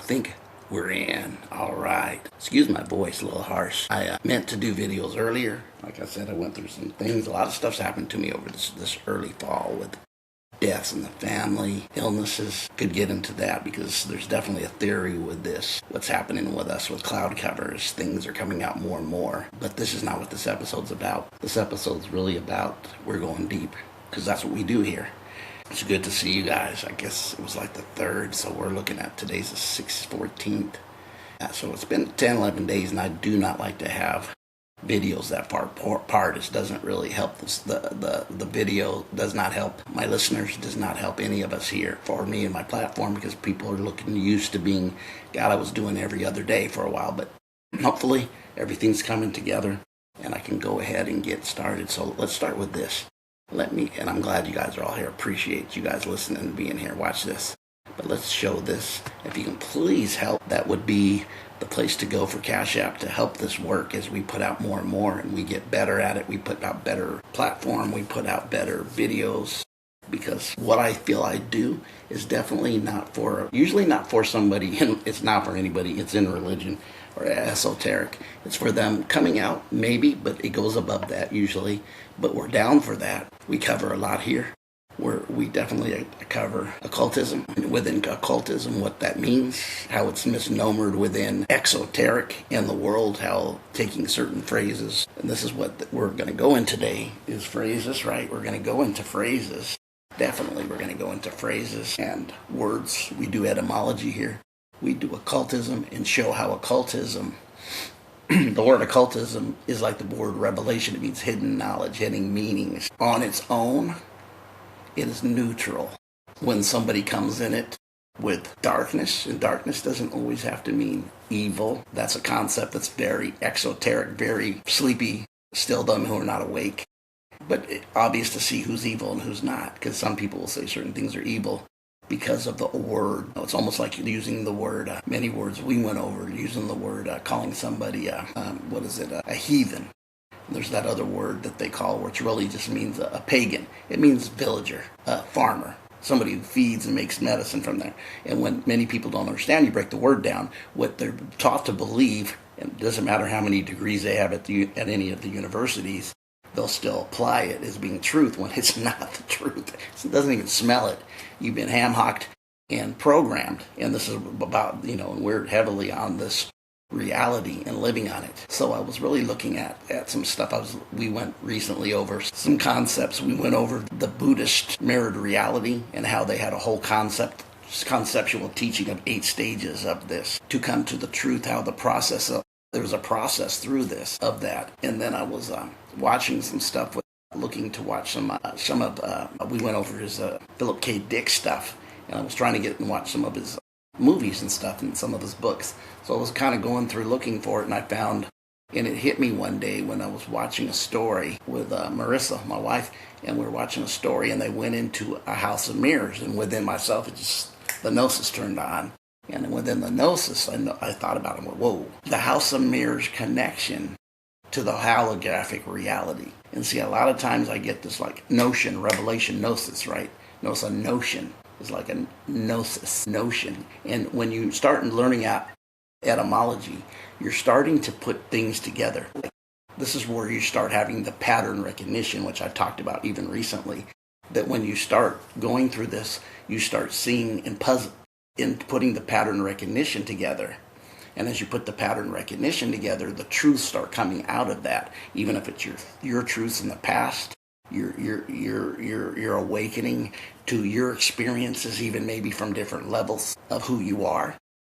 I think we're in. All right. Excuse my voice, a little harsh. I meant to do videos earlier. Like I said, I went through some things. A lot of stuff's happened to me over this early fall with deaths in the family, illnesses. Could get into that because there's definitely a theory with this. What's happening with us with cloud covers. Things are coming out more and more. But this is not what this episode's about. This episode's really about we're going deep because that's what we do here. It's good to see you guys. I guess it was like the 3rd, so we're looking at today's the 14th. So it's been 10, 11 days, and I do not like to have videos that far apart. It doesn't really help the video does not help my listeners, does not help any of us here for me and my platform because people are looking used to being, God, I was doing every other day for a while, but hopefully everything's coming together and I can go ahead and get started. So let's start with this. And I'm glad you guys are all here. Appreciate you guys listening and being here. Watch this. But let's show this. If you can please help, that would be the place to go for Cash App to help this work as we put out more and more and we get better at it. We put out better platform. We put out better videos because what I feel I do is definitely usually not for somebody, and it's not for anybody. It's in religion or esoteric. It's for them coming out, maybe, but it goes above that usually. But we're down for that. We cover a lot here. We definitely cover occultism, and within occultism, what that means, how it's misnomered within exoteric in the world, how taking certain phrases, and this is what we're going to go in today, is phrases, right? We're going to go into phrases. Definitely we're going to go into phrases and words. We do etymology here. We do occultism and show how occultism, the word occultism is like the word revelation. It means hidden knowledge, hidden meanings. On its own, it is neutral. When somebody comes in it with darkness, and darkness doesn't always have to mean evil. That's a concept that's very exoteric, very sleepy, still them who are not awake. But it's obvious to see who's evil and who's not, because some people will say certain things are evil because of the word. It's almost like using the word, many words we went over, using the word, calling somebody, a heathen. There's that other word that they call, which really just means a pagan. It means villager, a farmer, somebody who feeds and makes medicine from there. And when many people don't understand, you break the word down, what they're taught to believe, and it doesn't matter how many degrees they have at any of the universities, they'll still apply it as being truth when it's not the truth. It doesn't even smell it. You've been ham-hocked and programmed, and this is about, and we're heavily on this reality and living on it. So I was really looking at some stuff. We went recently over some concepts. We went over the Buddhist mirrored reality and how they had a whole conceptual teaching of 8 stages of this to come to the truth, how there was a process through this, of that. And then I was watching some stuff, looking to watch we went over his Philip K. Dick stuff, and I was trying to get and watch some of his movies and stuff and some of his books. So I was kind of going through looking for it, and I found, and it hit me one day when I was watching a story with Marissa, my wife, and we were watching a story, and they went into a house of mirrors, and within myself, the gnosis turned on. And within the gnosis, I thought about it, whoa, the house of mirrors connection to the holographic reality. And see, a lot of times I get this like notion, revelation, gnosis, right? Notice a notion is like a gnosis, notion. And when you start learning etymology, you're starting to put things together. This is where you start having the pattern recognition, which I've talked about even recently, that when you start going through this, you start seeing in putting the pattern recognition together. And as you put the pattern recognition together, the truths start coming out of that. Even if it's your truths in the past, you're awakening to your experiences, even maybe from different levels of who you are.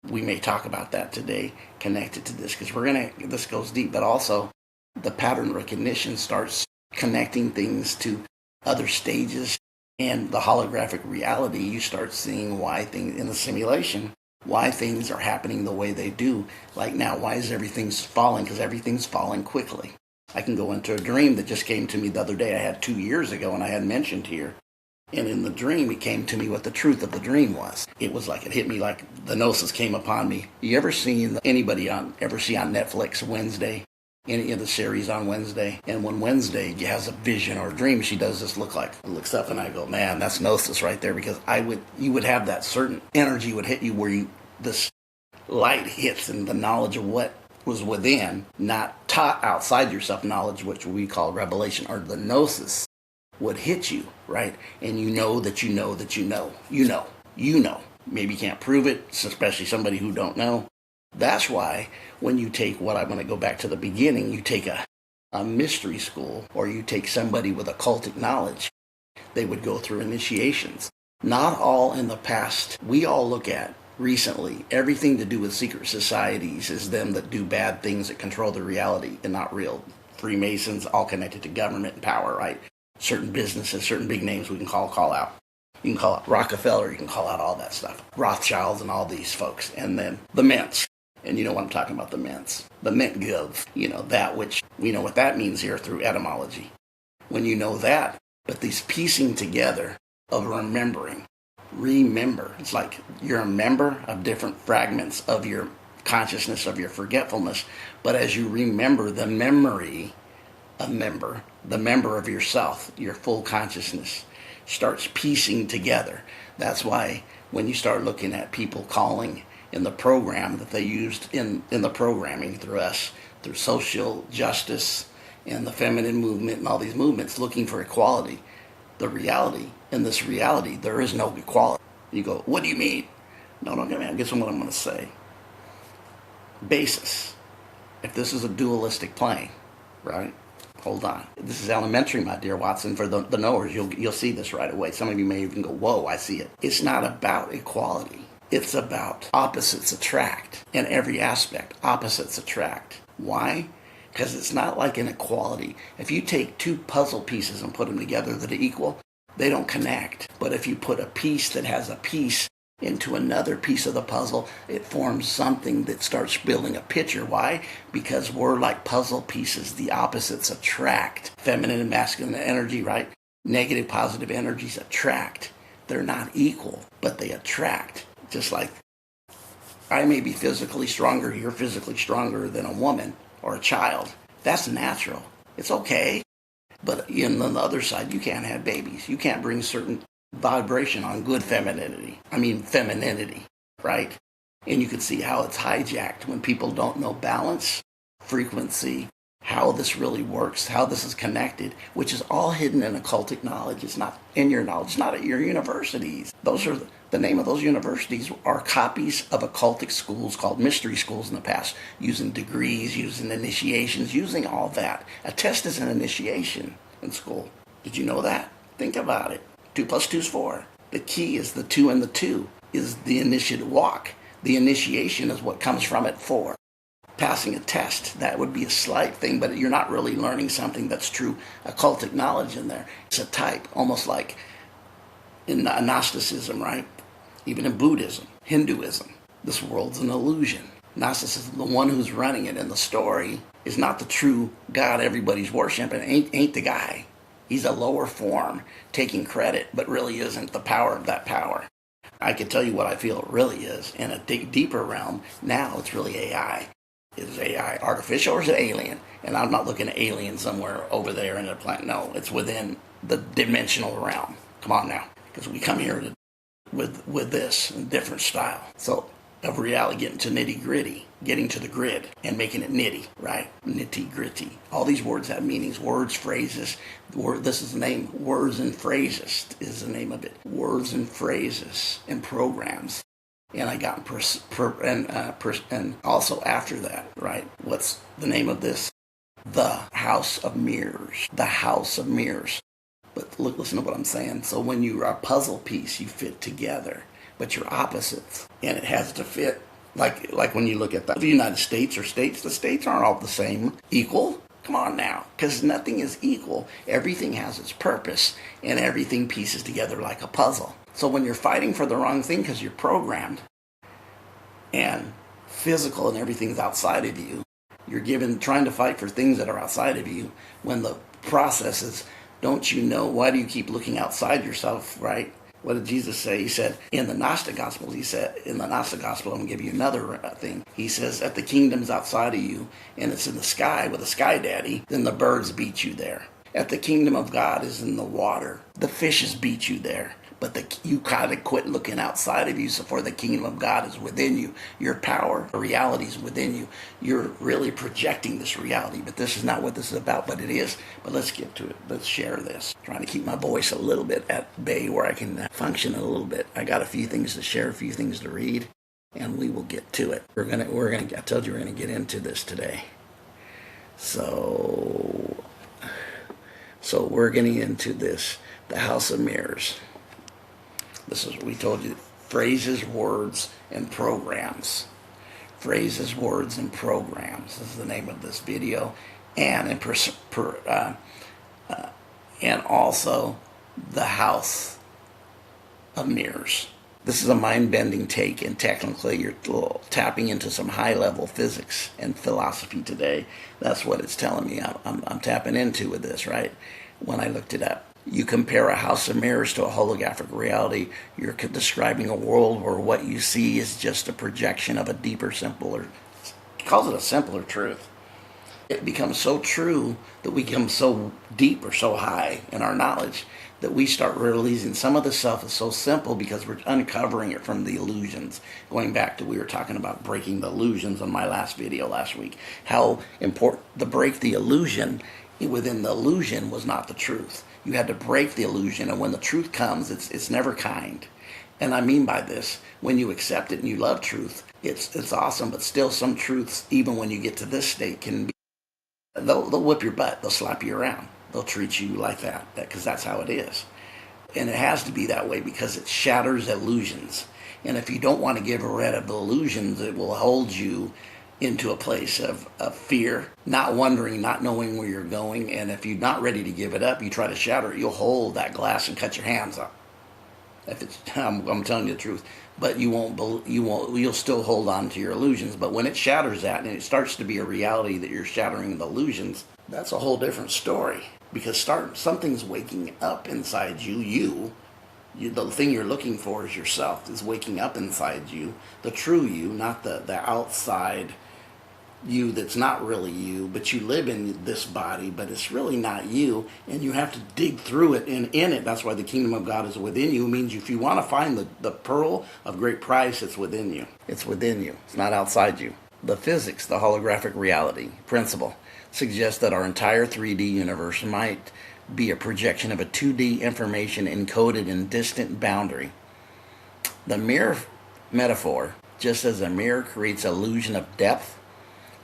We may talk about that today, connected to this, because this goes deep. But also, the pattern recognition starts connecting things to other stages. And the holographic reality, you start seeing why things in the simulation, why things are happening the way they do. Like now, why is everything's falling? Because everything's falling quickly. I can go into a dream that just came to me the other day. I had 2 years ago, and I had mentioned here. And in the dream, it came to me what the truth of the dream was. It was like, it hit me like the gnosis came upon me. You ever seen ever see on Netflix Wednesday? Any of the series on Wednesday? And when Wednesday has a vision or a dream, she does this looks up, and I go, man, that's gnosis right there, because you would have that certain energy would hit you where this light hits and the knowledge of what was within, not taught outside yourself knowledge, which we call revelation or the gnosis, would hit you, right? And you know that you know that you know. You know. Maybe you can't prove it, especially somebody who don't know. That's why when you take what I'm going to go back to the beginning, you take a mystery school or you take somebody with occultic knowledge, they would go through initiations. Not all in the past. We all look at recently everything to do with secret societies is them that do bad things that control the reality and not real. Freemasons, all connected to government and power, right? Certain businesses, certain big names we can call out. You can call out Rockefeller, you can call out all that stuff. Rothschilds and all these folks. And then the mints. And you know what I'm talking about, the mints. The mint give, that which we know what that means here through etymology. When you know that, but these piecing together of remembering. Remember. It's like you're a member of different fragments of your consciousness, of your forgetfulness. But as you remember the memory, the member of yourself, your full consciousness, starts piecing together. That's why when you start looking at people calling in the program that they used in the programming through us, through social justice and the feminine movement and all these movements looking for equality, the reality, in this reality, there is no equality. You go, what do you mean? No, don't get me. Guess what I'm going to say. Basis. If this is a dualistic plane, right? Hold on. This is elementary, my dear Watson. For the knowers, you'll see this right away. Some of you may even go, whoa, I see it. It's not about equality. It's about opposites attract. In every aspect, opposites attract. Why? Because it's not like an equality. If you take two puzzle pieces and put them together that are equal, they don't connect. But if you put a piece that has a piece into another piece of the puzzle, it forms something that starts building a picture. Why? Because we're like puzzle pieces. The opposites attract. Feminine and masculine energy, right? Negative, positive energies attract. They're not equal, but they attract. Just like I may be physically stronger, you're physically stronger than a woman or a child. That's natural. It's okay. But on the other side, you can't have babies. You can't bring certain vibration on good femininity, right? And you can see how it's hijacked when people don't know balance, frequency, how this really works, how this is connected, which is all hidden in occultic knowledge. It's not in your knowledge. It's not at your universities. Those are the name of those universities are copies of occultic schools called mystery schools in the past, using degrees, using initiations, using all that. A test is an initiation in school. Did you know that? Think about it. 2 + 2 is 4. The key is the 2 and the 2 is the initiative walk. The initiation is what comes from it 4. Passing a test, that would be a slight thing, but you're not really learning something that's true occultic knowledge in there. It's a type, almost like in Gnosticism, right? Even in Buddhism, Hinduism, this world's an illusion. Gnosticism, the one who's running it in the story, is not the true God everybody's worshiping. Ain't the guy. He's a lower form, taking credit, but really isn't the power of that power. I can tell you what I feel it really is. In a deeper realm, now it's really AI. Is AI artificial or is it alien? And I'm not looking at alien somewhere over there in a planet. No, it's within the dimensional realm. Come on now. Because we come here with this in different style. So of reality, getting to nitty gritty, getting to the grid and making it nitty, right? Nitty gritty. All these words have meanings, words, phrases. This is the name. Words and phrases is the name of it. Words and phrases and programs. And I got and also after that, right? What's the name of this? The House of Mirrors. The House of Mirrors. But look, listen to what I'm saying. So when you are a puzzle piece, you fit together, but you're opposites, and it has to fit. Like when you look at the United States or states, the states aren't all the same. Equal? Come on now, because nothing is equal. Everything has its purpose, and everything pieces together like a puzzle. So when you're fighting for the wrong thing because you're programmed and physical and everything's outside of you, you're trying to fight for things that are outside of you when the process is, don't you know, why do you keep looking outside yourself, right? What did Jesus say? He said, in the Gnostic Gospel, I'm going to give you another thing. He says, if the kingdom's outside of you and it's in the sky with a sky daddy, then the birds beat you there. If the kingdom of God is in the water, the fishes beat you there. But you gotta quit looking outside of you, so for the kingdom of God is within you. Your power, reality is within you. You're really projecting this reality, but this is not what this is about, but it is. But let's get to it. Let's share this. Trying to keep my voice a little bit at bay where I can function a little bit. I got a few things to share, a few things to read, and we will get to it. I told you we're gonna get into this today. So we're getting into this, the House of Mirrors. This is what we told you, phrases, words, and programs. Phrases, words, and programs. This is the name of this video. And and also the House of Mirrors. This is a mind-bending take, and technically you're tapping into some high-level physics and philosophy today. That's what it's telling me I'm tapping into with this, right? When I looked it up. You compare a house of mirrors to a holographic reality, you're describing a world where what you see is just a projection of a deeper, simpler, he calls it a simpler truth. It becomes so true that we become so deep or so high in our knowledge that we start realizing some of the stuff is so simple because we're uncovering it from the illusions. Going back to, we were talking about breaking the illusions on my last video last week. How important to break the illusion within the illusion was not the truth. You had to break the illusion, and when the truth comes, it's never kind. And I mean by this, when you accept it and you love truth, it's awesome, but still some truths, even when you get to this state, can be, they'll whip your butt, they'll slap you around, they'll treat you like that, because that's how it is. And it has to be that way because it shatters illusions. And if you don't want to give rid of the illusions, it will hold you into a place of fear, not wondering, not knowing where you're going. And if you're not ready to give it up, you try to shatter it, you'll hold that glass and cut your hands up. If it's, I'm telling you the truth. But you'll still hold on to your illusions. But when it shatters that and it starts to be a reality that you're shattering the illusions, that's a whole different story. Because something's waking up inside you, the thing you're looking for is yourself, is waking up inside you, the true you, not the outside you that's not really you, but you live in this body, but it's really not you, and you have to dig through it, and in it, that's why the kingdom of God is within you. It means if you want to find the pearl of great price, it's within you. It's within you. It's not outside you. The physics, the holographic reality principle, suggests that our entire 3D universe might be a projection of a 2D information encoded in distant boundary. The mirror metaphor, just as a mirror creates illusion of depth,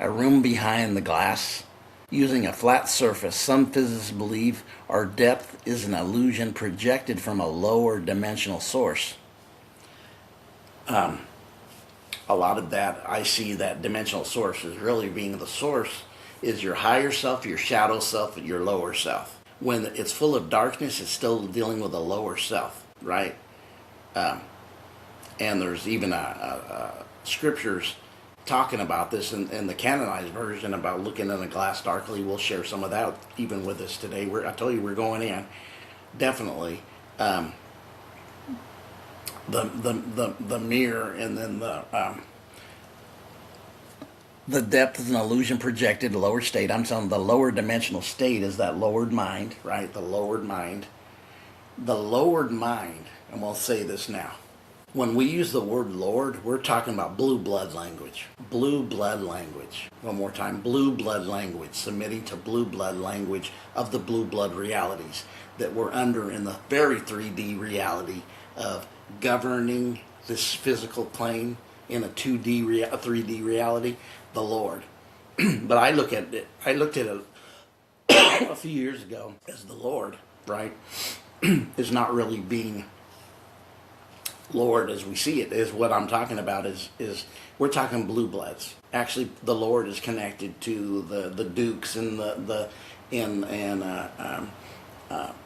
a room behind the glass, using a flat surface, some physicists believe our depth is an illusion projected from a lower dimensional source. A lot of that, I see that dimensional source as really being the source is your higher self, your shadow self, and your lower self. When it's full of darkness, it's still dealing with a lower self, right? And there's even scriptures talking about this in the canonized version about looking in a glass darkly. We'll share some of that even with us today. I told you we're going in, definitely. The mirror, and then the depth is an illusion projected, a lower state. I'm telling the lower dimensional state is that lowered mind, right? The lowered mind. The lowered mind, and we'll say this now. When we use the word Lord, we're talking about blue blood language. Blue blood language. One more time. Blue blood language. Submitting to blue blood language of the blue blood realities that we're under in the very 3D reality of governing this physical plane in a 3D reality, the Lord. But I looked at it a few years ago as the Lord, right, is not really being Lord as we see it. Is what I'm talking about is we're talking blue bloods. Actually, the Lord is connected to the dukes and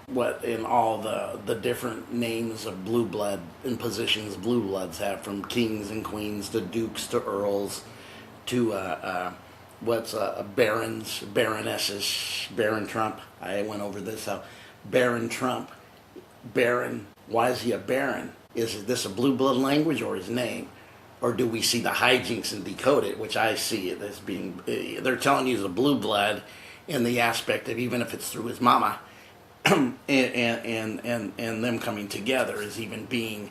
what in all the different names of blue blood and positions blue bloods have, from kings and queens to dukes to earls to barons, baronesses, Baron Trump. I went over this. Baron Trump, Baron. Why is he a baron? Is this a blue blood language or his name? Or do we see the hijinks and decode it, which I see it as being, they're telling you he's a blue blood in the aspect of even if it's through his mama, and them coming together is even being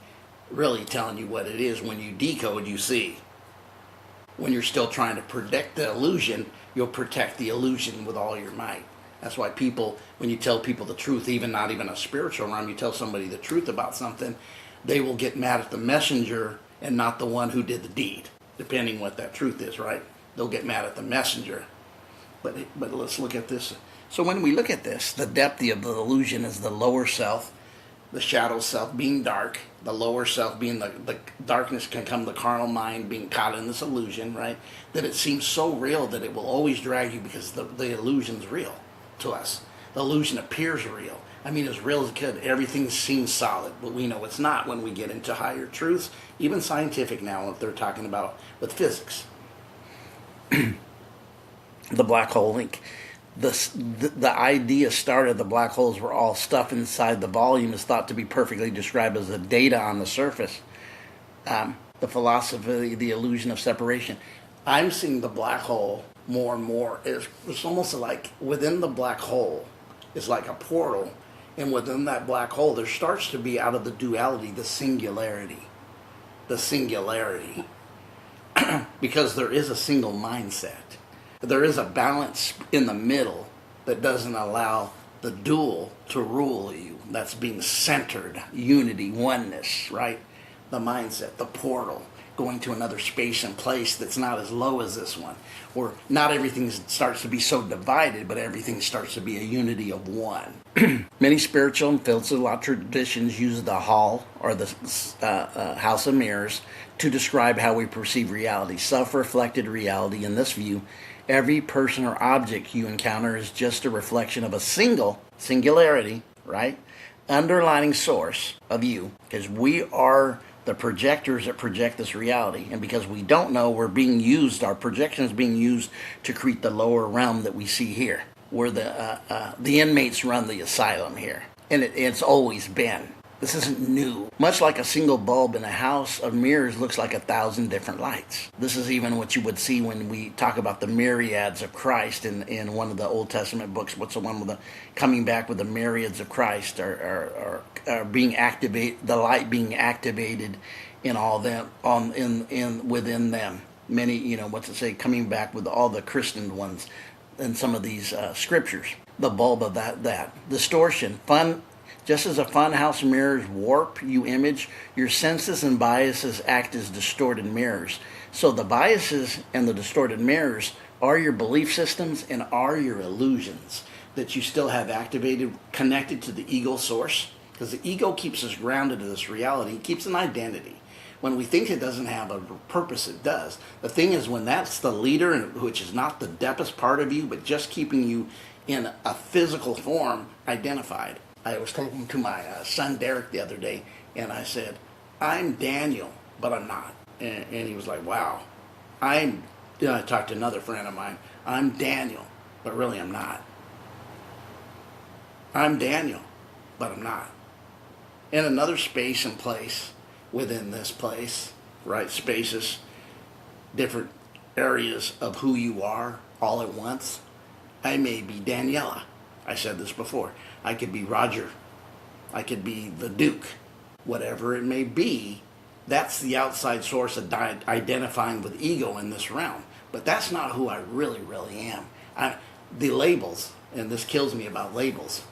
really telling you what it is. When you decode, you see. When you're still trying to protect the illusion, you'll protect the illusion with all your might. That's why people, when you tell people the truth, even not even a spiritual realm, you tell somebody the truth about something, they will get mad at the messenger and not the one who did the deed, depending what that truth is, right? They'll get mad at the messenger. But let's look at this. So when we look at this, the depth of the illusion is the lower self, the shadow self being dark, the lower self being the darkness can come, the carnal mind being caught in this illusion, right? That it seems so real that it will always drag you because the illusion's real to us. The illusion appears real. I mean, as real as it could. Everything seems solid, but we know it's not when we get into higher truths, even scientific now, if they're talking about with physics. The black hole link. The idea started, the black holes were all stuff inside the volume is thought to be perfectly described as the data on the surface. The philosophy, the illusion of separation. I'm seeing the black hole more and more. It's almost like within the black hole is like a portal, and within that black hole there starts to be, out of the duality, the singularity. The singularity. Because there is a single mindset. There is a balance in the middle that doesn't allow the dual to rule you. That's being centered, unity, oneness, right? The mindset, the portal, going to another space and place that's not as low as this one. Where not everything starts to be so divided, but everything starts to be a unity of one. Many spiritual and philosophical traditions use the hall or the house of mirrors to describe how we perceive reality. Self-reflected reality, in this view, every person or object you encounter is just a reflection of a singularity, right? Underlining source of you, because we are the projectors that project this reality. And because we don't know, we're being used, our projection is being used to create the lower realm that we see here, where the inmates run the asylum here. And it's always been. This isn't new. Much like a single bulb in a house of mirrors looks like 1,000 different lights. This is even what you would see when we talk about the myriads of Christ in one of the Old Testament books. What's the one with the coming back with the myriads of Christ are being activated, the light being activated in all them, within them. Many, what's it say, coming back with all the Christian ones in some of these scriptures. The bulb of that distortion, fun. Just as a funhouse mirrors warp you image, your senses and biases act as distorted mirrors. So the biases and the distorted mirrors are your belief systems and are your illusions that you still have activated, connected to the ego source. Because the ego keeps us grounded to this reality, it keeps an identity. When we think it doesn't have a purpose, it does. The thing is, when that's the leader, which is not the deepest part of you, but just keeping you in a physical form identified. I was talking to my son Derek the other day, and I said, I'm Daniel, but I'm not. And he was like, wow. I talked to another friend of mine, I'm Daniel, but really I'm not. I'm Daniel, but I'm not. In another space and place within this place, right? Spaces, different areas of who you are all at once. I may be Daniela. I said this before. I could be Roger. I could be the Duke. Whatever it may be, that's the outside source of identifying with ego in this realm. But that's not who I really, really am. The labels, and this kills me about labels.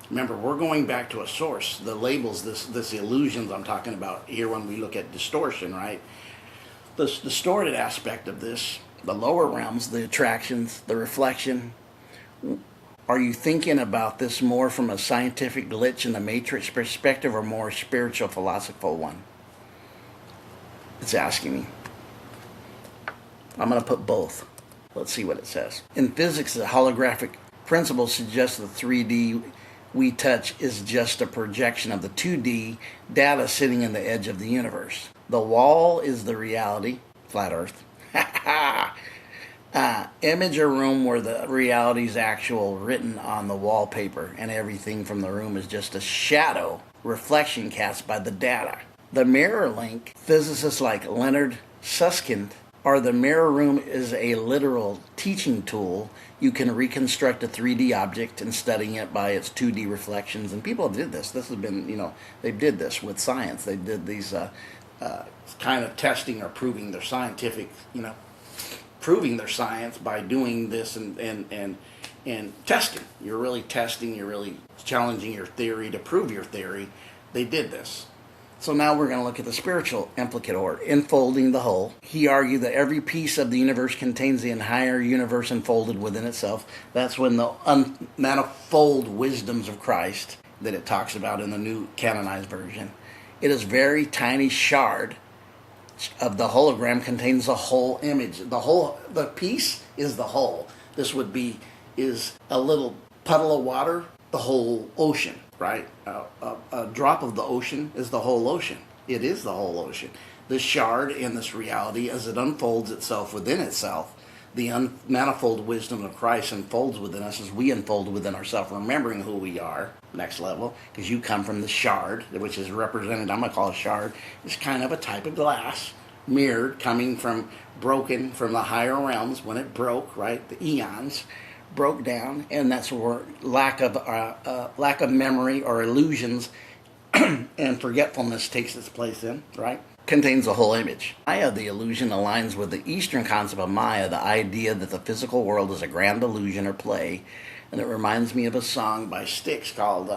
Remember, we're going back to a source. The labels, this illusions I'm talking about here when we look at distortion, right? This distorted aspect of this, the lower realms, the attractions, the reflection. Are you thinking about this more from a scientific glitch in the matrix perspective or more spiritual, philosophical one? It's asking me. I'm going to put both. Let's see what it says. In physics, the holographic principle suggests the 3D we touch is just a projection of the 2D data sitting in the edge of the universe. The wall is the reality, flat Earth. Image a room where the reality is actual written on the wallpaper, and everything from the room is just a shadow reflection cast by the data. The mirror link, physicists like Leonard Susskind Or the mirror room is a literal teaching tool. You can reconstruct a 3D object and studying it by its 2D reflections. And people did this. This has been, they did this with science. They did these kind of testing or proving their scientific, proving their science by doing this and testing. You're really testing, you're really challenging your theory to prove your theory. They did this. So now we're going to look at the spiritual implicator, enfolding the whole. He argued that every piece of the universe contains the entire universe enfolded within itself. That's when the manifold wisdoms of Christ that it talks about in the New Canonized Version. It is very tiny shard of the hologram contains the whole image. The piece is the whole. This is a little puddle of water, the whole ocean. Right? A drop of the ocean is the whole ocean. It is the whole ocean. This shard in this reality, as it unfolds itself within itself, the manifold wisdom of Christ unfolds within us as we unfold within ourselves, remembering who we are, next level, because you come from the shard, which is represented, I'm going to call it a shard. It's kind of a type of glass, mirrored, broken from the higher realms when it broke, right? The eons broke down, and that's where lack of memory or illusions and forgetfulness takes its place in, right? Contains the whole image. Maya, the illusion, aligns with the Eastern concept of Maya, the idea that the physical world is a grand illusion or play, and it reminds me of a song by Styx called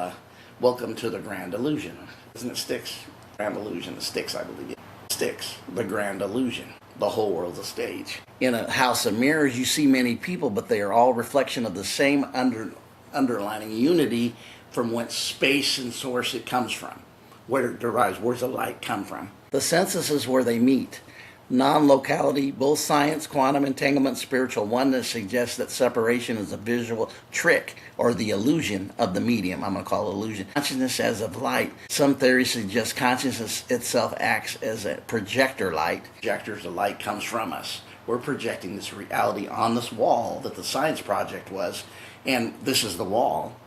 Welcome to the Grand Illusion. Isn't it Styx? Grand Illusion, the Styx, I believe. Styx, the Grand Illusion. The whole world's a stage. In a house of mirrors, you see many people, but they are all reflection of the same underlining unity from whence space and source it comes from. Where it derives, where's the light come from? The senses is where they meet. Non-locality, both science, quantum entanglement, spiritual oneness suggests that separation is a visual trick or the illusion of the medium. I'm going to call it illusion. Consciousness as of light. Some theories suggest consciousness itself acts as a projector light. Projectors, the light comes from us. We're projecting this reality on this wall that the science project was, and this is the wall,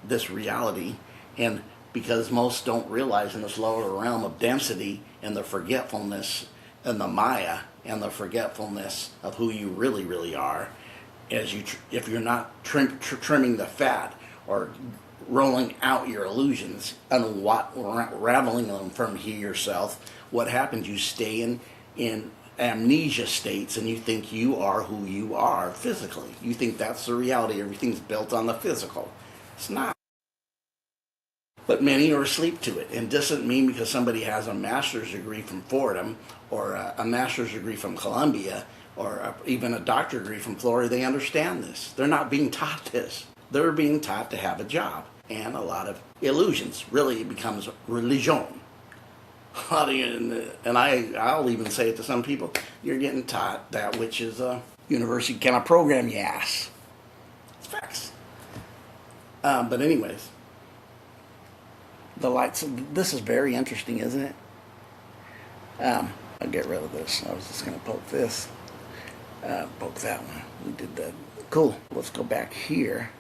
this reality, and because most don't realize in this lower realm of density and the forgetfulness and the Maya and the forgetfulness of who you really, really are, if you're not trimming the fat or rolling out your illusions, unraveling them from yourself, what happens? You stay in amnesia states and you think you are who you are physically. You think that's the reality. Everything's built on the physical. It's not. But many are asleep to it, and doesn't mean because somebody has a master's degree from Fordham or a master's degree from Columbia or even a doctorate degree from Florida, they understand this. They're not being taught this. They're being taught to have a job and a lot of illusions. Really, it becomes religion. And I'll even say it to some people, you're getting taught that which is a university kind of program you ass. It's facts. But anyways. The lights, this is very interesting, isn't it? I'll get rid of this. I was just going to poke this. Poke that one. We did that. Cool. Let's go back here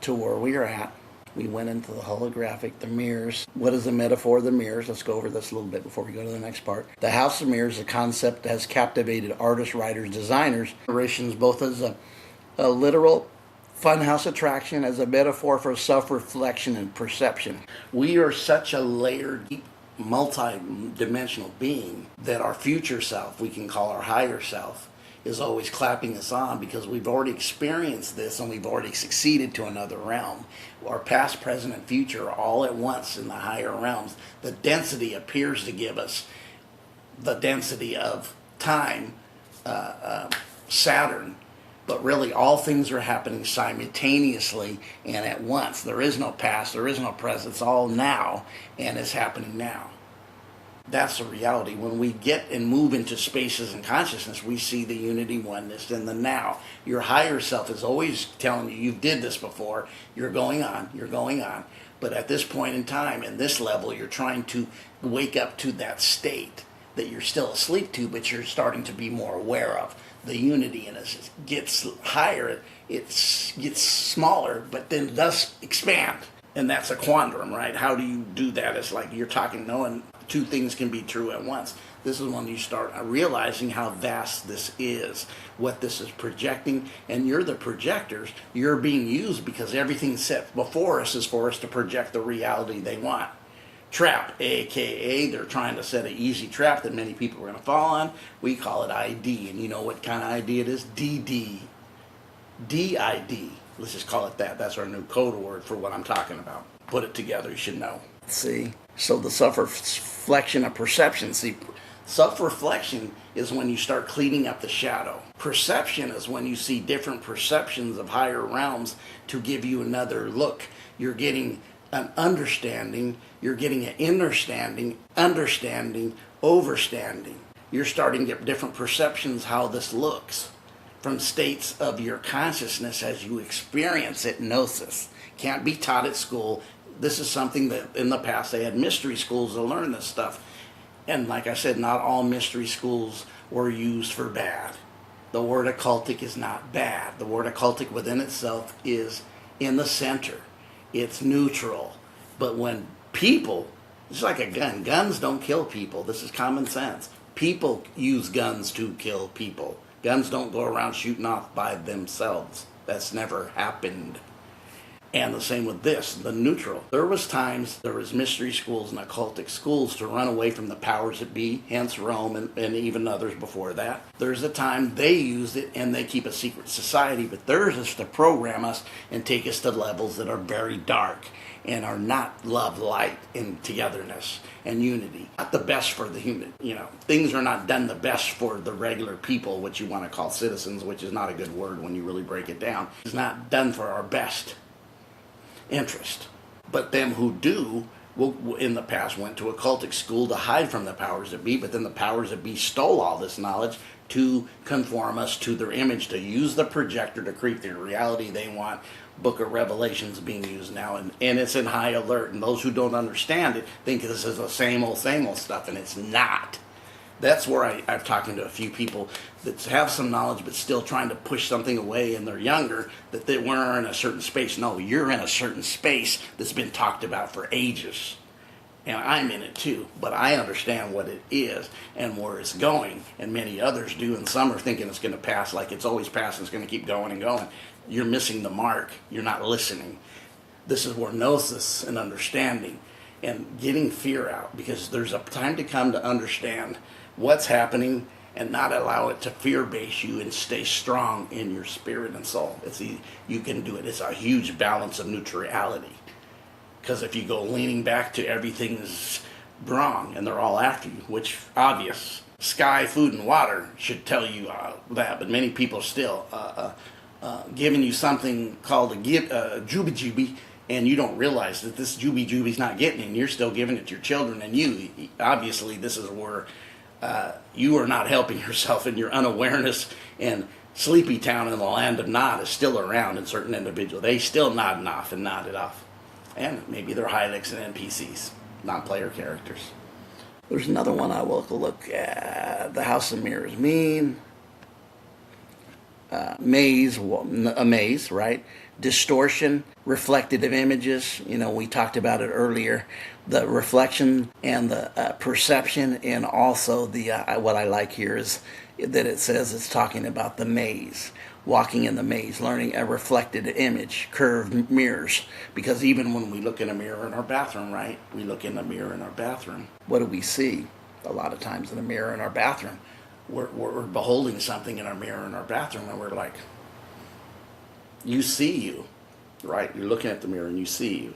to where we are at. We went into the holographic, the mirrors. What is the metaphor of the mirrors? Let's go over this a little bit before we go to the next part. The House of Mirrors, a concept that has captivated artists, writers, designers, generations, both as a literal funhouse attraction, as a metaphor for self-reflection and perception. We are such a layered, deep, multi-dimensional being that our future self, we can call our higher self, is always clapping us on because we've already experienced this and we've already succeeded to another realm. Our past, present, and future are all at once in the higher realms. The density appears to give us the density of time, Saturn, but really all things are happening simultaneously and at once. There is no past, there is no present, it's all now, and it's happening now. That's the reality. When we get and move into spaces and consciousness, we see the unity, oneness, in the now. Your higher self is always telling you, you did this before, you're going on. But at this point in time, in this level, you're trying to wake up to that state that you're still asleep to, but you're starting to be more aware of. The unity in us gets higher, it gets smaller, but then it does expand. And that's a quandrum, right? How do you do that? It's like you're talking, knowing two things can be true at once. This is when you start realizing how vast this is, what this is projecting, and you're the projectors. You're being used because everything set before us is for us to project the reality they want. Trap, aka they're trying to set an easy trap that many people are going to fall on. We call it ID, and you know what kind of ID it is? DD. DID. Let's just call it that. That's our new code word for what I'm talking about. Put it together, you should know. See, so the self-reflection of perception. See, self-reflection is when you start cleaning up the shadow. Perception is when you see different perceptions of higher realms to give you another look. You're getting an understanding, you're getting an understanding, overstanding. You're starting to get different perceptions how this looks from states of your consciousness as you experience it, gnosis. Can't be taught at school. This is something that in the past they had mystery schools to learn this stuff. And like I said, not all mystery schools were used for bad. The word occultic is not bad. The word occultic within itself is in the center. It's neutral. But when people, it's like a gun. Guns don't kill people. This is common sense. People use guns to kill people. Guns don't go around shooting off by themselves. That's never happened. And the same with this, the neutral. There was mystery schools and occultic schools to run away from the powers that be, hence Rome and even others before that. There's a time they used it and they keep a secret society, but theirs is to program us and take us to levels that are very dark and are not love, light, and togetherness and unity. Not the best for the human, things are not done the best for the regular people, what you want to call citizens, which is not a good word when you really break it down. It's not done for our best interest. But them who do, in the past, went to occultic school to hide from the powers that be, but then the powers that be stole all this knowledge to conform us to their image, to use the projector to create the reality they want. Book of Revelations being used now, and it's in high alert, and those who don't understand it think this is the same old stuff, and it's not. That's where I've talking to a few people that have some knowledge but still trying to push something away, and they're younger, that they weren't in a certain space. No, you're in a certain space that's been talked about for ages. And I'm in it too, but I understand what it is and where it's going, and many others do, and some are thinking it's going to pass like it's always passed and it's going to keep going and going. You're missing the mark. You're not listening. This is where gnosis and understanding and getting fear out, because there's a time to come to understand what's happening and not allow it to fear base you, and stay strong in your spirit and soul. You can do it. It's a huge balance of neutrality. Because if you go leaning back to everything's wrong and they're all after you, which obvious, sky, food, and water should tell you that, but many people still giving you something called a jubi, and you don't realize that this jubi's not getting it, and you're still giving it to your children, and obviously this is where you are not helping yourself, and your unawareness, and Sleepy Town in the land of nod is still around in certain individuals. They still nodding off and nodded off. And maybe they're Hylics and NPCs, non-player characters. There's another one I will look at. The House of Mirrors mean. Maze, a maze, right? Distortion, reflective images. We talked about it earlier. The reflection and the perception, and also the what I like here is that it says it's talking about the maze. Walking in the maze, learning a reflected image, curved mirrors. Because even when we look in a mirror in our bathroom, right? We look in the mirror in our bathroom. What do we see? A lot of times in the mirror in our bathroom, we're beholding something in our mirror in our bathroom, and we're like, you see you, right? You're looking at the mirror and you see you.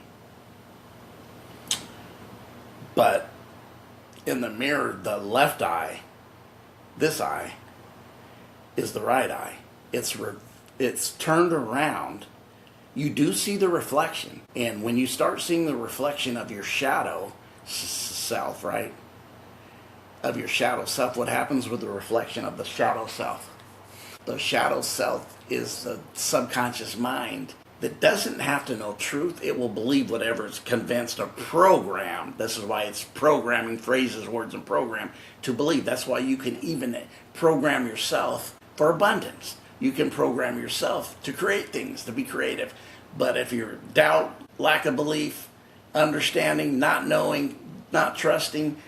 But in the mirror, the left eye, this eye, is the right eye. It's turned around. You do see the reflection, and when you start seeing the reflection of your shadow self, right? Of your shadow self, what happens with the reflection of the shadow self? The shadow self is the subconscious mind that doesn't have to know truth. It will believe whatever is convinced or programmed. This is why it's programming phrases, words, and program to believe. That's why you can even program yourself for abundance. You can program yourself to create things, to be creative. But if you're doubt, lack of belief, understanding, not knowing, not trusting,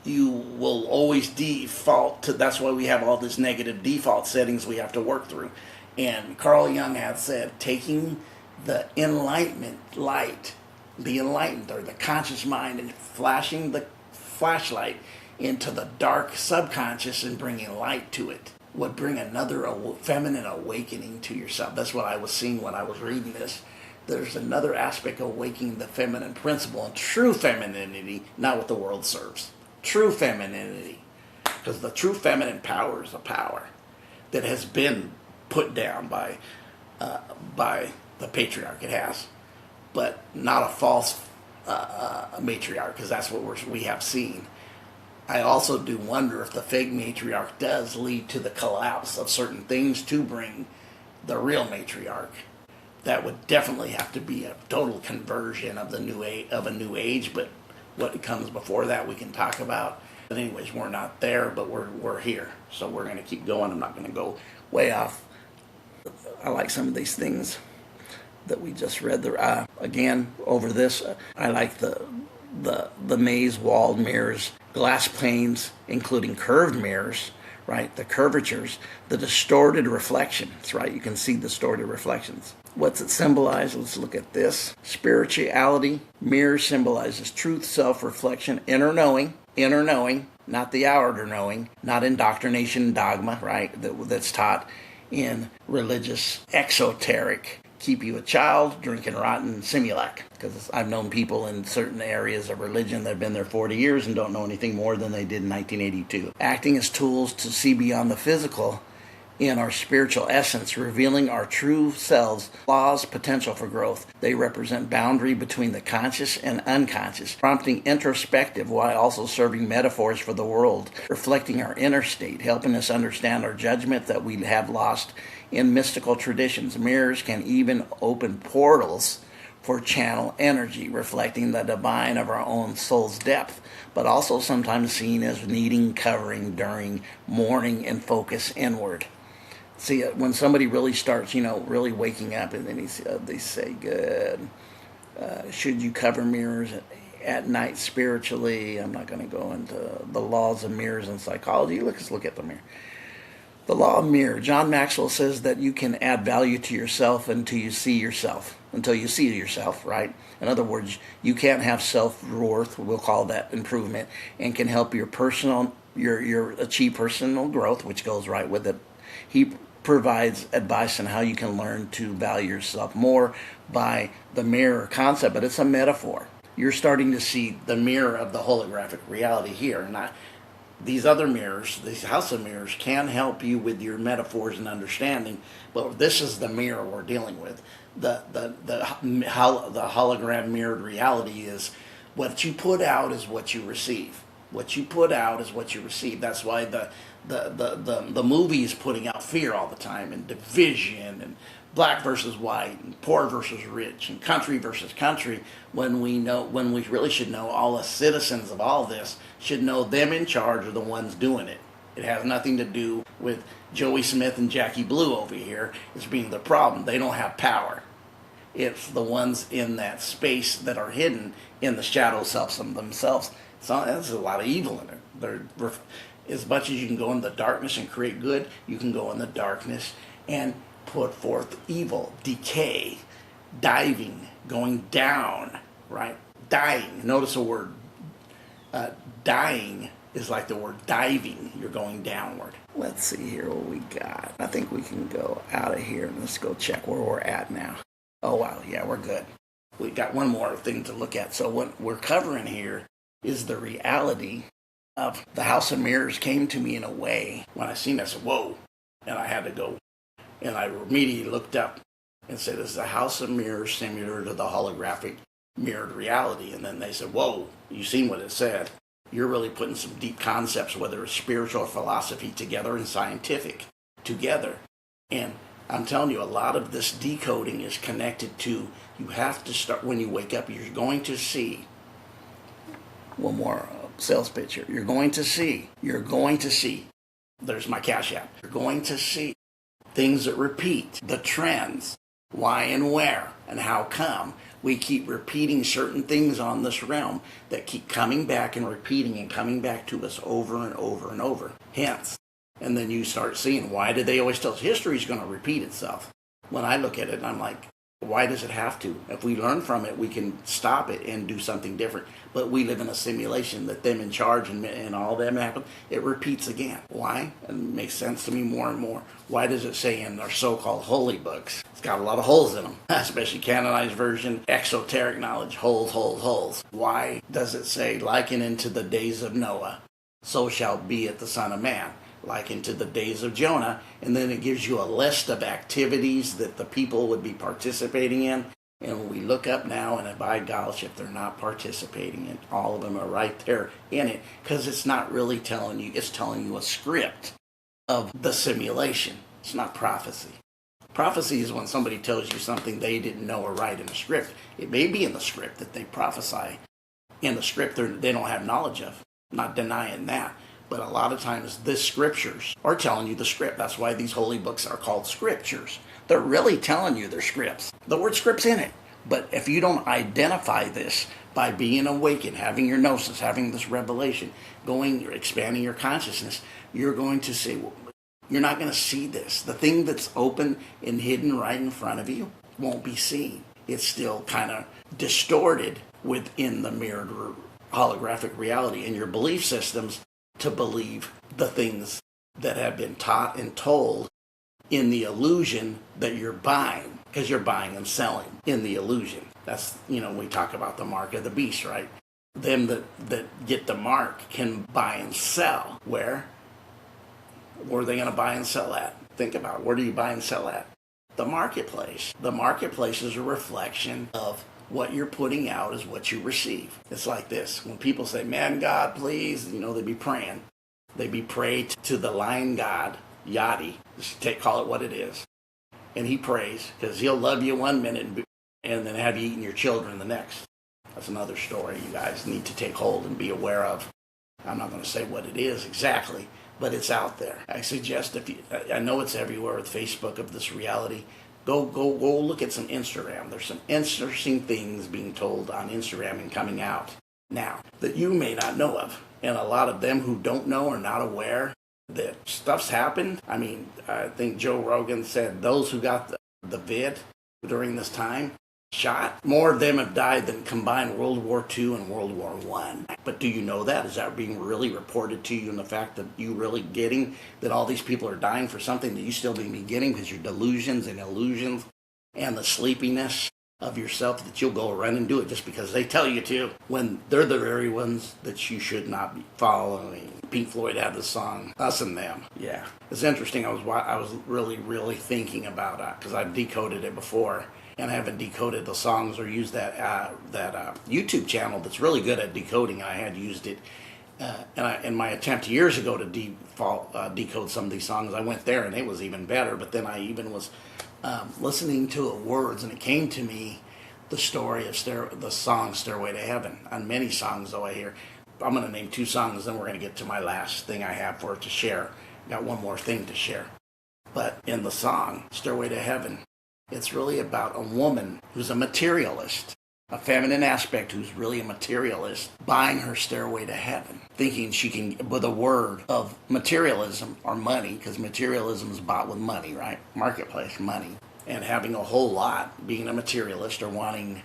you will always default to, that's why we have all this negative default settings we have to work through. And Carl Jung had said, taking the enlightenment light, the enlightened or the conscious mind, and flashing the flashlight into the dark subconscious and bringing light to it would bring another feminine awakening to yourself. That's what I was seeing when I was reading this. There's another aspect of awakening the feminine principle and true femininity, not what the world serves. True femininity. Because the true feminine power is a power that has been put down by the patriarch. It has. But not a false matriarch, because that's what we have seen. I also do wonder if the fake matriarch does lead to the collapse of certain things to bring the real matriarch. That would definitely have to be a total conversion of a new age, but what comes before that we can talk about. But anyways, we're not there, but we're here, so we're going to keep going. I'm not going to go way off. I like some of these things that we just read. Again, over this, I like the maze walled mirrors, glass planes, including curved mirrors, right? The curvatures, the distorted reflections, right? You can see distorted reflections. What's it symbolize? Let's look at this. Spirituality. Mirror symbolizes truth, self-reflection, inner knowing, not the outer knowing, not indoctrination, dogma, right? That's taught in religious exoteric. Keep you a child, drinking rotten Similac. Because I've known people in certain areas of religion that have been there 40 years and don't know anything more than they did in 1982. Acting as tools to see beyond the physical in our spiritual essence, revealing our true selves, flaws, potential for growth. They represent boundary between the conscious and unconscious, prompting introspective while also serving metaphors for the world, reflecting our inner state, helping us understand our judgment that we have lost in mystical traditions. Mirrors can even open portals for channel energy, reflecting the divine of our own soul's depth, but also sometimes seen as needing covering during mourning and focus inward. See, when somebody really starts, really waking up, and then they say, good, should you cover mirrors at night spiritually? I'm not going to go into the laws of mirrors and psychology. Let's look at the mirror. The law of mirror. John Maxwell says that you can add value to yourself until you see yourself, right? In other words, you can't have self-worth, we'll call that improvement, and can help your achieve personal growth, which goes right with it. He provides advice on how you can learn to value yourself more by the mirror concept, but it's a metaphor. You're starting to see the mirror of the holographic reality here. Not these other mirrors, these house of mirrors, can help you with your metaphors and understanding, but this is the mirror we're dealing with. The hologram mirrored reality is what you put out is what you receive. What you put out is what you receive. That's why the movie is putting out fear all the time, and division, and black versus white, and poor versus rich, and country versus country, when we really should know, all the citizens of all this should know them in charge are the ones doing it. It has nothing to do with Joey Smith and Jackie Blue over here as being the problem. They don't have power. It's the ones in that space that are hidden in the shadow selves themselves. So there's a lot of evil in it. As much as you can go in the darkness and create good, you can go in the darkness and put forth evil, decay, diving, going down, right? Dying. Notice the word dying is like the word diving. You're going downward. Let's see here what we got. I think we can go out of here and let's go check where we're at now. Oh, wow. Yeah, we're good. We got one more thing to look at. So what we're covering here is the reality of the House of Mirrors came to me in a way. When I seen it, I said, whoa. And I had to go. And I immediately looked up and said, is the House of Mirrors similar to the holographic mirrored reality? And then they said, whoa, you seen what it said. You're really putting some deep concepts, whether it's spiritual or philosophy, together and scientific together. And I'm telling you, a lot of this decoding is connected to, you have to start, when you wake up, you're going to see, one more sales pitch here. You're going to see, there's my Cash App. You're going to see things that repeat, the trends, why and where and how come We keep repeating certain things on this realm that keep coming back and repeating and coming back to us over and over and over. Hence, and then you start seeing, why do they always tell us history is going to repeat itself? When I look at it, I'm like, why does it have to? If we learn from it, we can stop it and do something different. But we live in a simulation that them in charge and all them happen. It repeats again. Why? It makes sense to me more and more. Why does it say in our so-called holy books? It's got a lot of holes in them, especially canonized version, exoteric knowledge, holes, holes, holes. Why does it say, liken into the days of Noah, so shall be at the Son of Man? Like into the days of Jonah, and then it gives you a list of activities that the people would be participating in. And when we look up now, and by gosh, if they're not participating in, all of them are right there in it, because it's not really telling you, it's telling you a script of the simulation. It's not prophecy. Prophecy is when somebody tells you something they didn't know or write in the script. It may be in the script that they prophesy. In the script they don't have knowledge of. I'm not denying that. But a lot of times the scriptures are telling you the script. That's why these holy books are called scriptures. They're really telling you they're scripts. The word script's in it. But if you don't identify this by being awakened, having your gnosis, having this revelation, expanding your consciousness, you're going to see, you're not going to see this. The thing that's open and hidden right in front of you won't be seen. It's still kind of distorted within the mirrored holographic reality and your belief systems to believe the things that have been taught and told in the illusion that you're buying, because you're buying and selling in the illusion. That's, we talk about the mark of the beast, right? Them that get the mark can buy and sell. Where are they going to buy and sell at? Think about it. Where do you buy and sell at? The marketplace. The marketplace is a reflection of what you're putting out is what you receive. It's like this. When people say, man, God, please, they be praying. They be prayed to the lion god, Yadi. Just call it what it is. And he prays because he'll love you one minute and then have you eating your children the next. That's another story you guys need to take hold and be aware of. I'm not going to say what it is exactly, but it's out there. I suggest I know it's everywhere with Facebook of this reality. Go look at some Instagram. There's some interesting things being told on Instagram and coming out now that you may not know of. And a lot of them who don't know are not aware that stuff's happened. I mean, I think Joe Rogan said those who got the vid during this time shot. More of them have died than combined World War II and World War I. But do you know that? Is that being really reported to you, and the fact that you really getting that all these people are dying for something that you still be getting because your delusions and illusions and the sleepiness of yourself that you'll go run and do it just because they tell you to, when they're the very ones that you should not be following. Pink Floyd had the song Us and Them. Yeah, it's interesting. I was really thinking about it because I've decoded it before. And I haven't decoded the songs or used that YouTube channel that's really good at decoding. I had used it in my attempt years ago to decode some of these songs. I went there and it was even better. But then I even was listening to words, and it came to me the story of the song Stairway to Heaven. On many songs, though, I hear. I'm going to name 2 songs, then we're going to get to my last thing I have for it to share. Got one more thing to share. But in the song Stairway to Heaven, it's really about a woman who's a materialist, a feminine aspect who's really a materialist, buying her stairway to heaven, thinking she can, with a word of materialism or money, because materialism is bought with money, right? Marketplace, money. And having a whole lot, being a materialist or wanting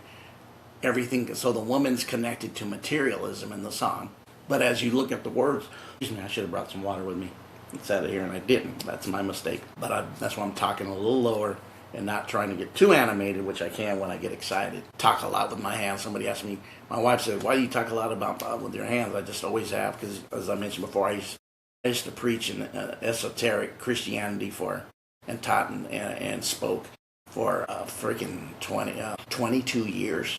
everything. So the woman's connected to materialism in the song. But as you look at the words, excuse me, I should have brought some water with me. It's out of here, and I didn't. That's my mistake. But that's why I'm talking a little lower and not trying to get too animated, which I can when I get excited. Talk a lot with my hands. Somebody asked me, my wife said, why do you talk a lot about with your hands? I just always have, because as I mentioned before, I used to preach in esoteric Christianity and taught and spoke for freaking 22 years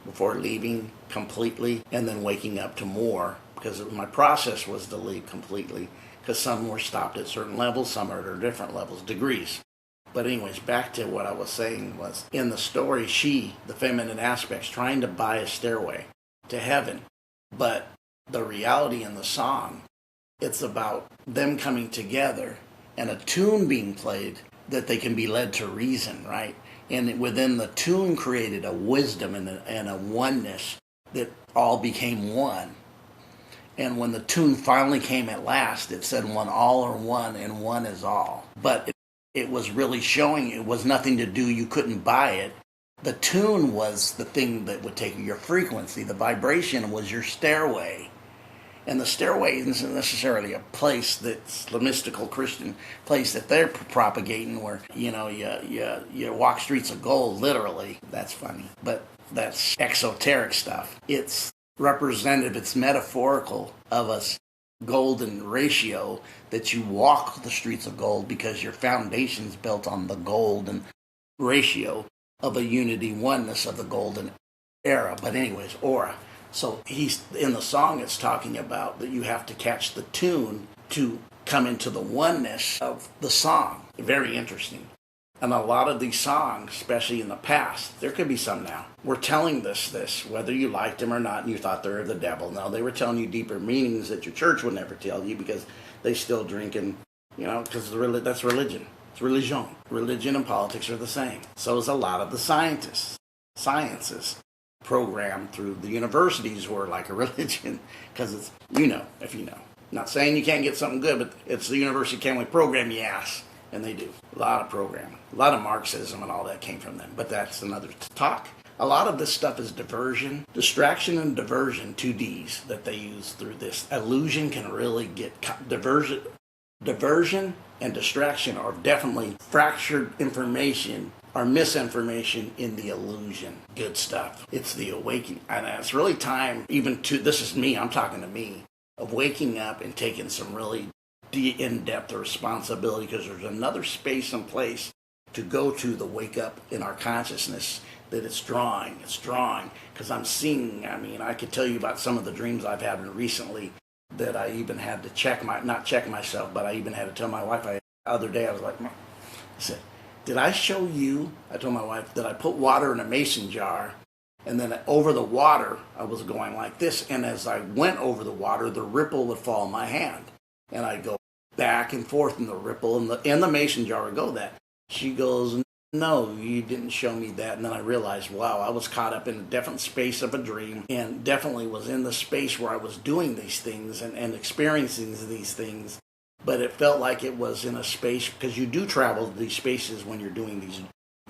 before leaving completely and then waking up to more, because my process was to leave completely, because some were stopped at certain levels, some are at different levels, degrees. But anyways, back to what I was saying was, in the story, the feminine aspect's trying to buy a stairway to heaven. But the reality in the song, it's about them coming together and a tune being played that they can be led to reason, right? And within the tune created a wisdom and a oneness that all became one. And when the tune finally came at last, it said one all are one and one is all. But it was really showing it was nothing to do, you couldn't buy it. The tune was the thing that would take your frequency. The vibration was your stairway. And the stairway isn't necessarily a place that's the mystical Christian place that they're propagating where, you walk streets of gold, literally. That's funny. But that's exoteric stuff. It's representative, it's metaphorical of a golden ratio that you walk the streets of gold because your foundation's built on the golden ratio of a unity oneness of the golden era. But anyways, aura. So he's in the song, it's talking about that you have to catch the tune to come into the oneness of the song. Very interesting. And a lot of these songs, especially in the past, there could be some now, were telling this, whether you liked them or not, and you thought they were the devil. No, they were telling you deeper meanings that your church would never tell you because they still drink and, because that's religion. It's religion. Religion and politics are the same. So is a lot of the sciences programmed through the universities were like a religion because it's, if you know. Not saying you can't get something good, but it's the university can't only program your ass. And they do. A lot of programming. A lot of Marxism and all that came from them. But that's another talk. A lot of this stuff is diversion. Distraction and diversion, 2 Ds that they use through this. Illusion can really get diversion. Diversion and distraction are definitely fractured information or misinformation in the illusion. Good stuff. It's the awakening. And it's really time, this is me, I'm talking to me, of waking up and taking some really in-depth responsibility because there's another space and place to go to the wake up in our consciousness that it's drawing because I'm seeing, I could tell you about some of the dreams I've had recently that I even had to not check myself, but I even had to tell my wife the other day, I was like, I said, did I show you, I told my wife, that I put water in a mason jar and then over the water I was going like this, and as I went over the water the ripple would fall in my hand and I'd go back and forth in the ripple in the mason jar would go that. She goes, no, you didn't show me that. And then I realized, wow, I was caught up in a different space of a dream and definitely was in the space where I was doing these things and experiencing these things. But it felt like it was in a space, because you do travel to these spaces when you're doing these,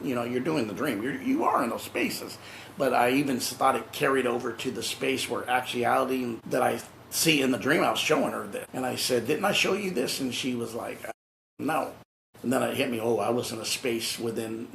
you're doing the dream. You are in those spaces. But I even thought it carried over to the space where actuality that I see in the dream, I was showing her this. And I said, didn't I show you this? And she was like, no. And then it hit me, I was in a space within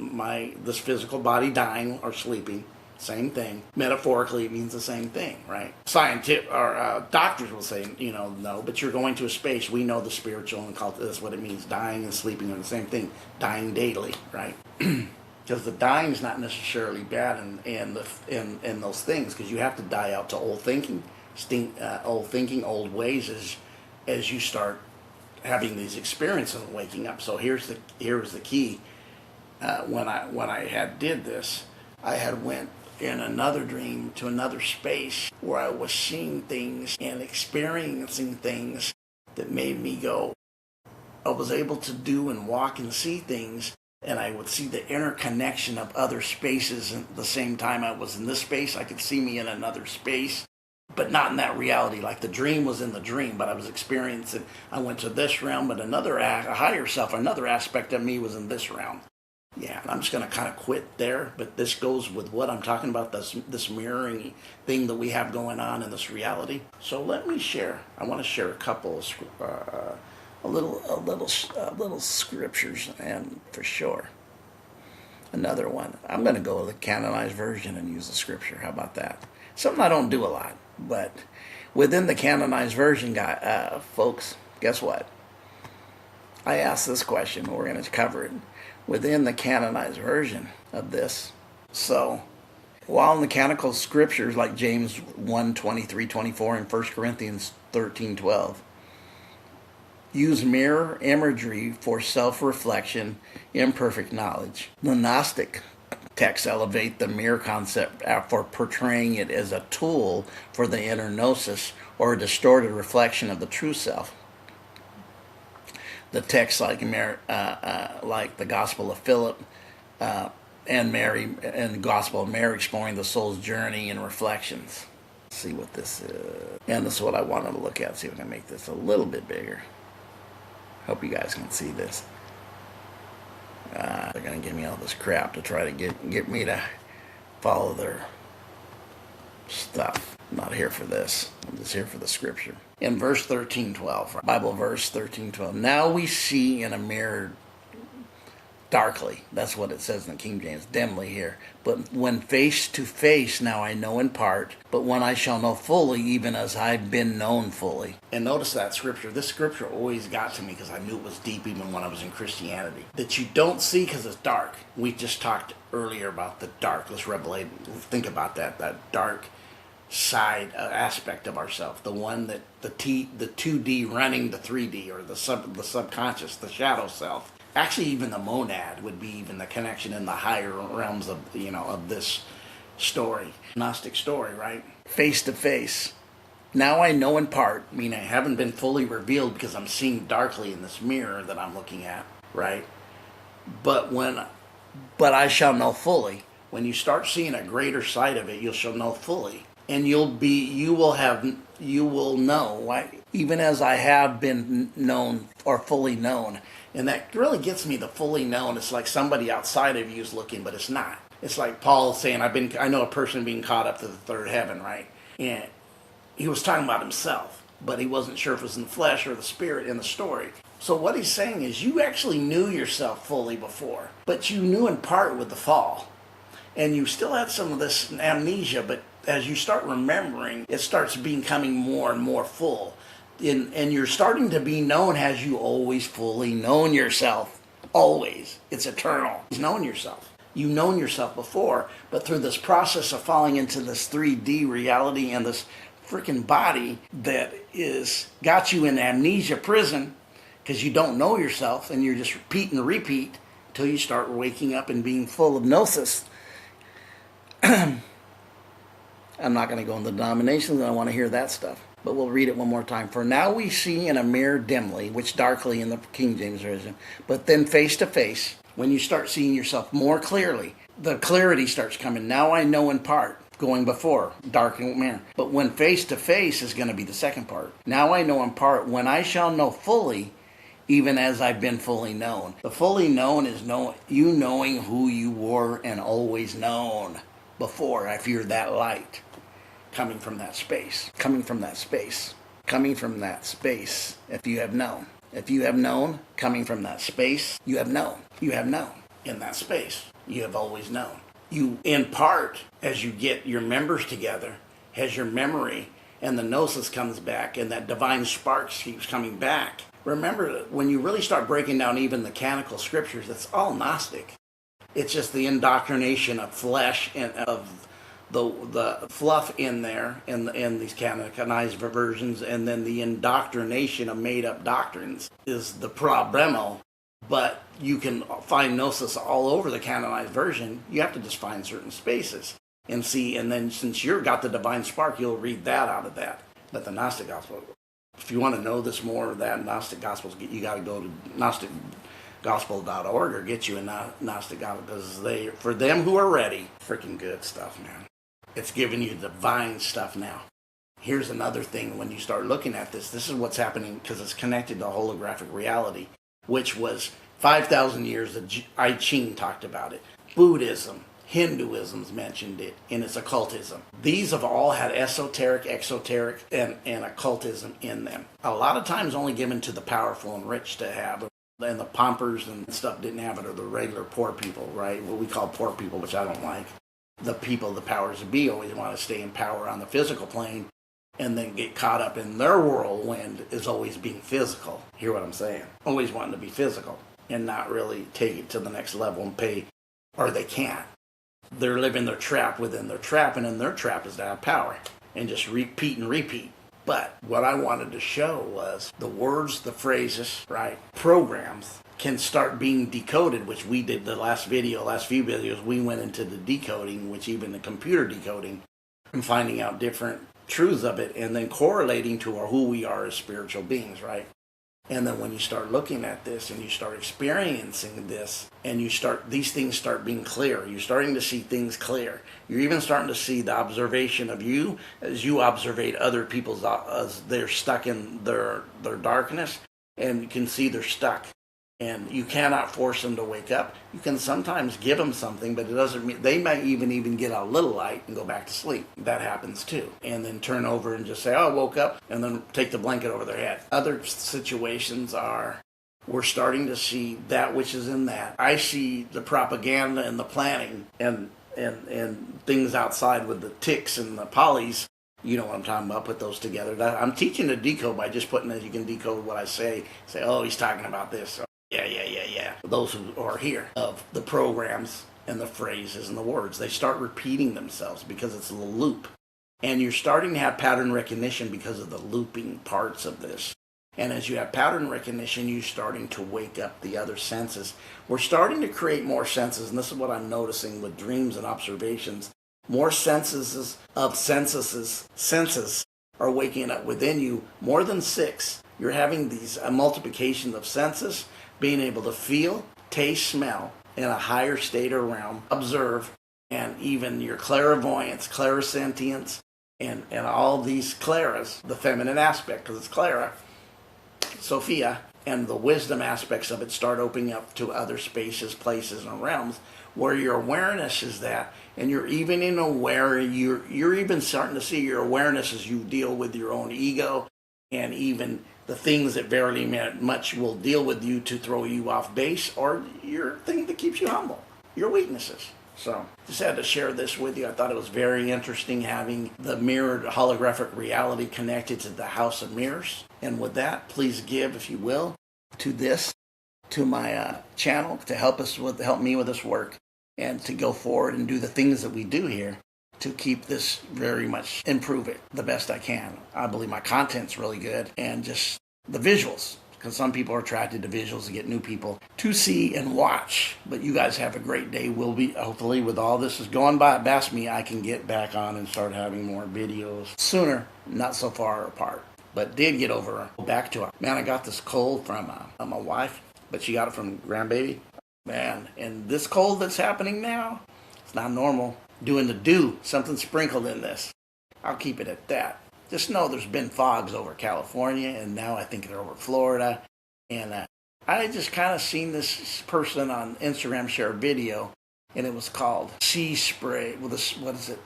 this physical body dying or sleeping. Same thing. Metaphorically, it means the same thing, right? Scientific or doctors will say, no, but you're going to a space. We know the spiritual and cult. That's what it means. Dying and sleeping are the same thing. Dying daily, right? Because the dying is not necessarily bad in those things, because you have to die out to old thinking, old ways as you start having these experiences and waking up. So here's the key. When I did this, I had went in another dream to another space where I was seeing things and experiencing things that made me go. I was able to do and walk and see things, and I would see the interconnection of other spaces. And at the same time I was in this space, I could see me in another space, but not in that reality. Like the dream was in the dream, but I was experiencing, I went to this realm, but a higher self, another aspect of me was in this realm. Yeah, and I'm just going to kind of quit there, but this goes with what I'm talking about, this mirroring thing that we have going on in this reality. So let me share. I want to share a couple of little scriptures, and for sure, another one. I'm going to go with the canonized version and use the scripture. How about that? Something I don't do a lot, but within the canonized version, folks, guess what? I asked this question. We're going to cover it within the canonized version of this. So, while in the canonical scriptures like James 1, 23, 24, and 1 Corinthians 13, 12, use mirror imagery for self-reflection, imperfect knowledge. The Gnostic texts elevate the mirror concept for portraying it as a tool for the inner gnosis or a distorted reflection of the true self. The texts like the Gospel of Philip and Mary and the Gospel of Mary exploring the soul's journey and reflections. Let's see what this is. And this is what I wanted to look at. See if I can make this a little bit bigger. Hope you guys can see this. They're going to give me all this crap to try to get me to follow their stuff. I'm not here for this. I'm just here for the scripture. In verse 13:12, Bible verse 13:12. Now we see in a mirror darkly. That's what it says in the King James, dimly here. But when face to face, now I know in part, but when I shall know fully, even as I've been known fully. And notice that scripture. This scripture always got to me because I knew it was deep even when I was in Christianity. That you don't see because it's dark. We just talked earlier about the dark. Let's think about that dark side aspect of ourselves. The one that the 2D running the 3D, or the subconscious, the shadow self. Actually, even the monad would be even the connection in the higher realms of, of this story. Gnostic story, right? Face to face. Now I know in part, I haven't been fully revealed because I'm seeing darkly in this mirror that I'm looking at, right? But I shall know fully. When you start seeing a greater side of it, you shall know fully. And you will know, right? Even as I have been known or fully known. And that really gets me, the fully known. It's like somebody outside of you is looking, but it's not. It's like Paul saying, I know a person being caught up to the third heaven, right? And he was talking about himself, but he wasn't sure if it was in the flesh or the spirit in the story. So what he's saying is you actually knew yourself fully before, but you knew in part with the fall. And you still had some of this amnesia, but as you start remembering, it starts becoming more and more full. And you're starting to be known as you always fully known yourself. Always. It's eternal. You've known yourself. You've known yourself before, but through this process of falling into this 3D reality and this freaking body that got you in amnesia prison because you don't know yourself and you're just repeat and repeat until you start waking up and being full of gnosis. I'm not going to go into the denominations. I don't want to hear that stuff. But we'll read it one more time. For now we see in a mirror dimly, which darkly in the King James Version, but then face to face, when you start seeing yourself more clearly, the clarity starts coming. Now I know in part, going before, dark and mirror. But when face to face is going to be the second part. Now I know in part, when I shall know fully, even as I've been fully known. The fully known is you knowing who you were and always known before, if you're that light. Coming from that space, if you have known. If you have known, coming from that space, you have known. You have known. In that space, you have always known. You, in part, as you get your members together, as your memory and the gnosis comes back and that divine spark keeps coming back. Remember, when you really start breaking down even the canonical scriptures, it's all Gnostic. It's just the indoctrination of flesh and of the fluff in there in these canonized versions, and then the indoctrination of made-up doctrines is the problemo. But you can find gnosis all over the canonized version. You have to just find certain spaces and see, and then since you've got the divine spark, you'll read that out of that. But the Gnostic Gospel, if you want to know this more of that Gnostic Gospels, you got to go to GnosticGospel.org or get you a Gnostic Gospel, because for them who are ready, freaking good stuff, man. It's giving you divine stuff now. Here's another thing when you start looking at this. This is what's happening because it's connected to holographic reality, which was 5,000 years that I Ching talked about it. Buddhism, Hinduism's mentioned it in its occultism. These have all had esoteric, exoteric, and occultism in them. A lot of times only given to the powerful and rich to have. And the paupers and stuff didn't have it, or the regular poor people, right? What we call poor people, which I don't like. The people, the powers that be, always want to stay in power on the physical plane and then get caught up in their whirlwind is always being physical. Hear what I'm saying? Always wanting to be physical and not really take it to the next level and pay, or they can't. They're living their trap within their trap, and in their trap is to have power and just repeat and repeat. But what I wanted to show was the words, the phrases, right, programs can start being decoded, which we did the last few videos, we went into the decoding, which even the computer decoding, and finding out different truths of it, and then correlating to who we are as spiritual beings, right? And then when you start looking at this and you start experiencing this and these things start being clear, you're starting to see things clear. You're even starting to see the observation of you as you observe other people's, as they're stuck in their darkness, and you can see they're stuck. And you cannot force them to wake up. You can sometimes give them something, but it doesn't mean they might even get a little light and go back to sleep. That happens too. And then turn over and just say, "Oh, I woke up," and then take the blanket over their head. Other situations are we're starting to see that which is in that. I see the propaganda and the planning and things outside with the ticks and the polys. You know what I'm talking about. Put those together. I'm teaching to decode by just putting that you can decode what I say. Say, "Oh, he's talking about this." Yeah. Those who are here of the programs and the phrases and the words, they start repeating themselves because it's a loop. And you're starting to have pattern recognition because of the looping parts of this. And as you have pattern recognition, you're starting to wake up the other senses. We're starting to create more senses, and this is what I'm noticing with dreams and observations. More senses are waking up within you, more than 6. You're having these multiplication of senses, being able to feel, taste, smell in a higher state or realm, observe, and even your clairvoyance, clairsentience, and all these claras, the feminine aspect, because it's Clara, Sophia, and the wisdom aspects of it start opening up to other spaces, places, and realms where your awareness is that, and you're even you're even starting to see your awareness as you deal with your own ego, and even the things that very much will deal with you to throw you off base, or your thing that keeps you humble, your weaknesses. So just had to share this with you. I thought it was very interesting having the mirrored holographic reality connected to the House of Mirrors. And with that, please give, if you will, to my channel to help me with this work, and to go forward and do the things that we do here to keep this very much, improve it the best I can. I believe my content's really good, and just the visuals, because some people are attracted to visuals to get new people to see and watch. But you guys have a great day. We'll be, hopefully, with all this is going by past me, I can get back on and start having more videos sooner, not so far apart. But did get over, back to it. Man, I got this cold from my wife, but she got it from grandbaby. Man, and this cold that's happening now, it's not normal. Doing the dew, something sprinkled in this. I'll keep it at that. Just know there's been fogs over California, and now I think they're over Florida. And I just kind of seen this person on Instagram share a video, and it was called Sea Spray. Well, what is it?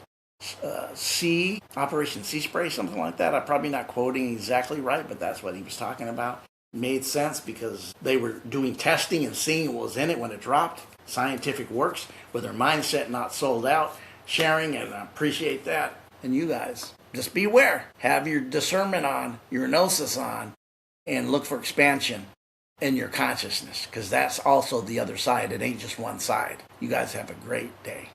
Operation Sea Spray, something like that. I'm probably not quoting exactly right, but that's what he was talking about. Made sense because they were doing testing and seeing what was in it when it dropped. Scientific works with their mindset not sold out, sharing, and I appreciate that. And you guys, just be aware. Have your discernment on, your gnosis on, and look for expansion in your consciousness, because that's also the other side. It ain't just one side. You guys have a great day.